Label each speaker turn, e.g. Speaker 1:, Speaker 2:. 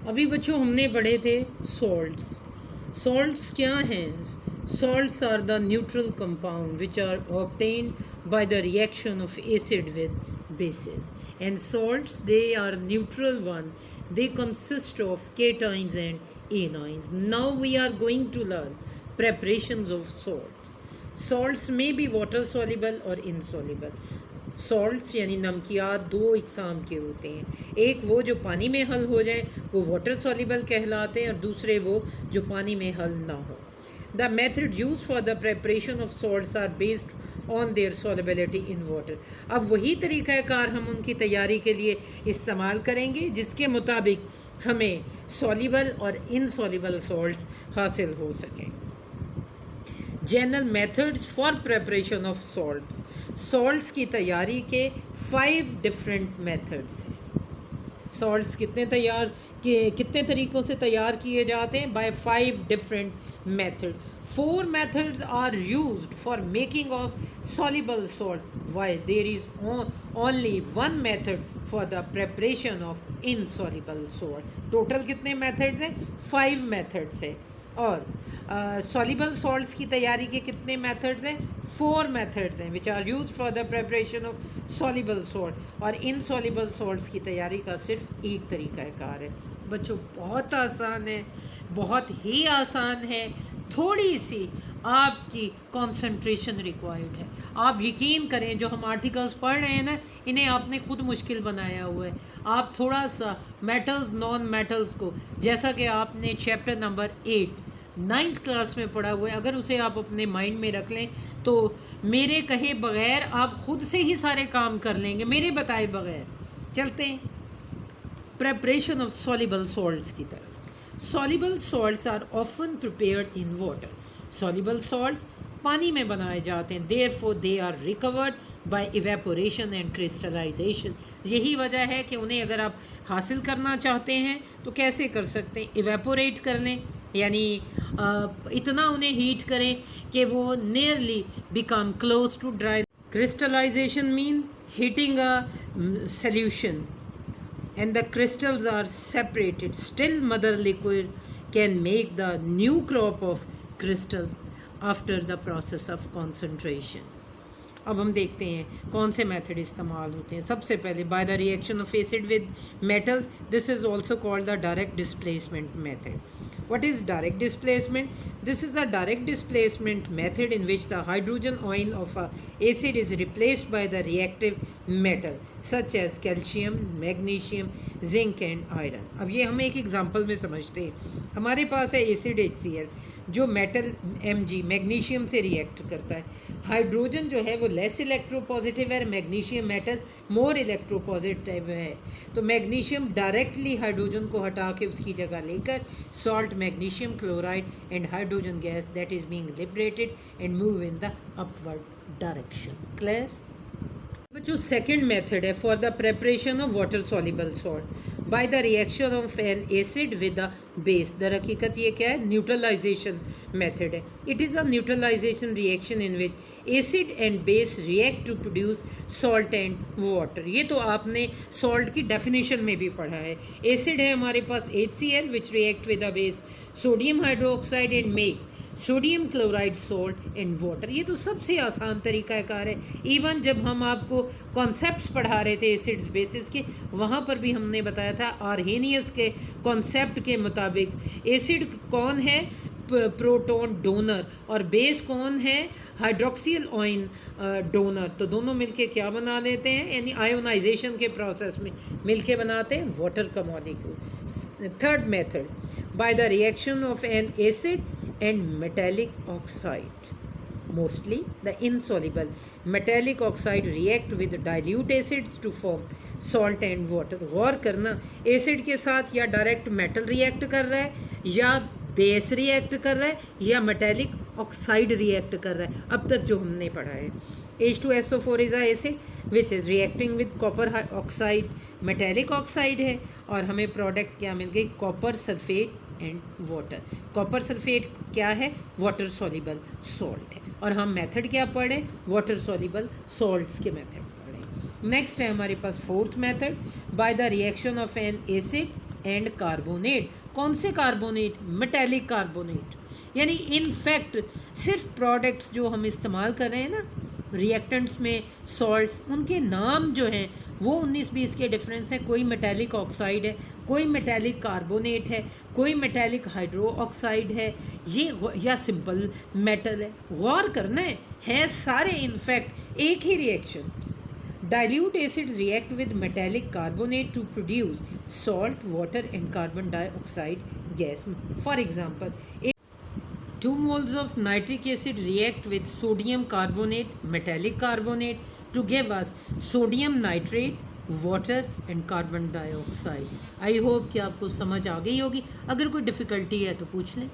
Speaker 1: अभी बच्चों हमने पढ़े थे सॉल्ट्स। सॉल्ट्स क्या हैं? Salts are the neutral compound which are obtained by the reaction of acid with bases, and salts, they are neutral one. They consist of cations and anions. Now we are going to learn preparations of salts. Salts may be water soluble or insoluble. Salts यानी नमकियात दो इकसाम के होते हैं। एक वो जो पानी में हल हो जाए वो वाटर सॉल्युबल कहलाते हैं, और दूसरे वो जो पानी में हल ना हो। The method use for the preparation of salts are based on their solubility in water. अब वही तरीक़ाकार हम उनकी तैयारी के लिए इस्तेमाल करेंगे जिसके मुताबिक हमें सॉल्युबल और इनसॉल्युबल सॉल्ट्स हासिल हो सकें। General methods for preparation of salts. Salts की तैयारी के 5 डिफरेंट मेथड्स हैं। सॉल्ट्स कितने तरीक़ों से तैयार किए जाते हैं? By 5 different method. 4 methods are used for making of soluble salt, while there is only 1 method for the preparation of insoluble salt. Total कितने मेथड्स हैं? 5 मेथड्स हैं। और सॉल्युबल सॉल्ट्स की तैयारी के कितने मेथड्स हैं? 4 मेथड्स हैं which are use for the preparation of soluble salt. और इनसॉल्युबल सॉल्ट्स की तैयारी का सिर्फ एक तरीक़ाकार है। बच्चों बहुत आसान है, बहुत ही आसान है। थोड़ी सी आपकी कंसंट्रेशन रिक्वायर्ड है। आप यकीन करें जो हम आर्टिकल्स पढ़ रहे हैं ना, इन्हें आपने खुद मुश्किल बनाया हुआ है। आप थोड़ा सा मेटल्स नॉन मेटल्स को, जैसा कि आपने चैप्टर नंबर 8 9th क्लास में पढ़ा हुआ है, अगर उसे आप अपने माइंड में रख लें तो मेरे कहे बगैर आप खुद से ही सारे काम कर लेंगे, मेरे बताए बगैर। चलते हैं प्रेपरेशन ऑफ सॉल्युबल सॉल्ट्स की तरफ। Soluble salts are often prepared in water. Soluble salts पानी में बनाए जाते हैं। Therefore they are recovered by evaporation and crystallization. यही वजह है कि उन्हें अगर आप हासिल करना चाहते हैं तो कैसे कर सकते हैं? इवेपोरेट कर लें, यानी इतना उन्हें हीट करें कि वो nearly become close to dry. Crystallization mean heating a solution and the crystals are separated. Still mother liquid can make the new crop of crystals after the process of concentration. अब हम देखते हैं कौन से method इस्तेमाल होते हैं। सबसे पहले bye the reaction of acid with metals, this is also called the direct displacement method. What is direct displacement? This is a direct displacement method in which the hydrogen ion of a acid is replaced by the reactive metal such as calcium, magnesium, zinc and iron. अब ये हम एक example में समझते हैं। हमारे पास है acid HCl जो मेटल Mg मैग्नीशियम से रिएक्ट करता है। हाइड्रोजन जो है वो लेस इलेक्ट्रोपॉजिटिव है, मैग्नीशियम मेटल मोर इलेक्ट्रोपॉजिटिव है। तो मैग्नीशियम डायरेक्टली हाइड्रोजन को हटा के उसकी जगह लेकर salt magnesium chloride and hydrogen gas that is being liberated and move in the upward direction. Clear? जो सेकेंड मेथड है for the preparation of water soluble salt by the reaction of an acid with the base. दर हकीकत ये क्या है? Neutralization method है। It is a neutralization reaction in which acid and base react to produce salt and water. ये तो आपने salt की डेफिनेशन में भी पढ़ा है। एसिड है हमारे पास HCl which react with the base sodium hydroxide and make sodium chloride salt and water. ये तो सबसे आसान तरीक़ाकार है। इवन जब हम आपको कॉन्सेप्ट्स पढ़ा रहे थे एसिड्स बेसिस के, वहाँ पर भी हमने बताया था आर्हेनियस के कॉन्सेप्ट के मुताबिक एसिड कौन है? प्रोटॉन डोनर, और बेस कौन है? Hydroxyl ion donor. तो दोनों मिलके क्या बना लेते हैं? यानी आयोनाइजेशन के प्रोसेस में मिलके बनाते हैं वाटर का molecule. Third method by the reaction of an acid and metallic oxide. Mostly the insoluble metallic oxide react with dilute acids to form salt and water. गौर करना, एसिड के साथ या डायरेक्ट मेटल रिएक्ट कर रहा है, या base react कर रहा है, या मेटेलिक ऑक्साइड रिएक्ट कर रहा है। अब तक जो हमने पढ़ा है H2SO4 is a acid which is reacting with copper oxide, metallic oxide है, और हमें प्रोडक्ट क्या मिल गई? Copper sulphate and water. Copper sulphate क्या है? वाटर सॉल्युबल सॉल्ट है। और हम मेथड क्या पढ़े? वाटर सॉल्युबल सॉल्ट्स के मेथड पढ़े। नेक्स्ट है हमारे पास fourth method by the reaction of an acid and carbonate. कौन से कार्बोनेट? Metallic carbonate. यानी इन फैक्ट सिर्फ प्रोडक्ट्स जो हम इस्तेमाल कर रहे हैं ना रिएक्टेंट्स में, सॉल्ट्स, उनके नाम जो हैं वो 19-20 के डिफरेंस है। कोई मेटेलिक ऑक्साइड है, कोई मेटेलिक कार्बोनेट है, कोई मेटेलिक हाइड्रो ऑक्साइड है, ये या सिंपल मेटल है। गौर करना है सारे इनफैक्ट एक ही reaction. Dilute acids react with metallic carbonate to produce salt, water and carbon dioxide gas. For example, 2 moles of nitric acid react with sodium carbonate, metallic carbonate to give us sodium nitrate, water and carbon dioxide. I hope कि आपको समझ आ गई होगी। अगर कोई difficulty है तो पूछ लें।